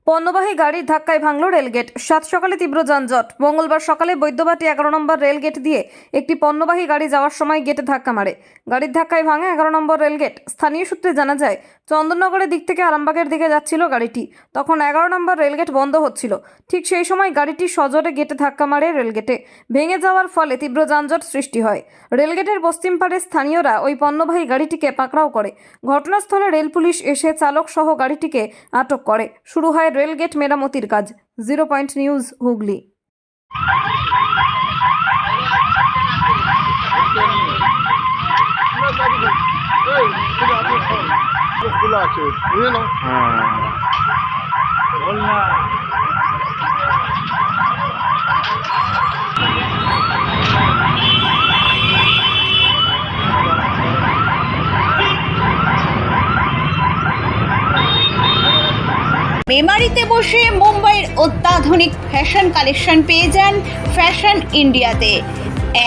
পণ্যবাহী গাড়ির ধাক্কায় ভাঙল রেলগেট। সাত সকালে তীব্র যানজট। মঙ্গলবার সকালে বৈদ্যবাটি 11 নম্বর রেলগেট দিয়ে একটি পণ্যবাহী গাড়ি যাওয়ার সময় গেটে ধাক্কা মারে। গাড়ির ধাক্কায় ভাঙে 11 নম্বর রেলগেট। স্থানীয় সূত্রে জানা যায়, চন্দননগরের দিক থেকে আরামবাগের দিকে যাচ্ছিল গাড়িটি। তখন 11 নম্বর রেলগেট বন্ধ হচ্ছিল। ঠিক সেই সময় গাড়িটি সজোরে গেটে ধাক্কা মারে রেলগেটে। ভেঙে যাওয়ার ফলে তীব্র যানজট সৃষ্টি হয়। রেলগেটের পশ্চিম পাড়ে স্থানীয়রা ওই পণ্যবাহী গাড়িটিকে পাকড়াও করে। ঘটনাস্থলে রেল পুলিশ এসে চালক সহ গাড়িটিকে আটক করে। শুরু হয় রেলগেট মেরামতির কাজ। 0 পয়েন্ট নিউজ, হুগলি। মেমারিতে বসে মুম্বাইয়ের অত্যাধুনিক ফ্যাশন কালেকশন পেয়ে যান ফ্যাশন ইন্ডিয়াতে।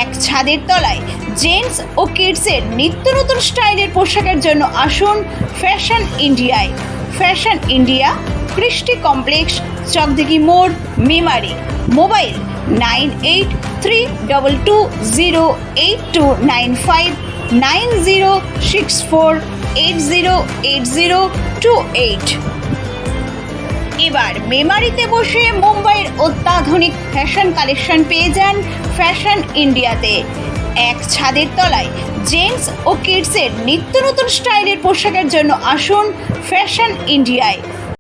এক ছাদের তলায় জেন্টস ও কিডসের নিত্য নতুন স্টাইলের পোশাকের জন্য আসুন ফ্যাশন ইন্ডিয়ায়। ফ্যাশন ইন্ডিয়া, কৃষ্টি কমপ্লেক্স, চকদিঘি মোড়, মেমারি। মোবাইল 9832208295 9064808028। এবার মেমারিতে বসে মুম্বাইয়ের অত্যাধুনিক ফ্যাশন কালেকশন পেয়ে যান ফ্যাশন ইন্ডিয়াতে। এক ছাদের তলায় জেন্টস ও কিডসের নিত্য নতুন স্টাইলের পোশাকের জন্য আসুন ফ্যাশন ইন্ডিয়ায়।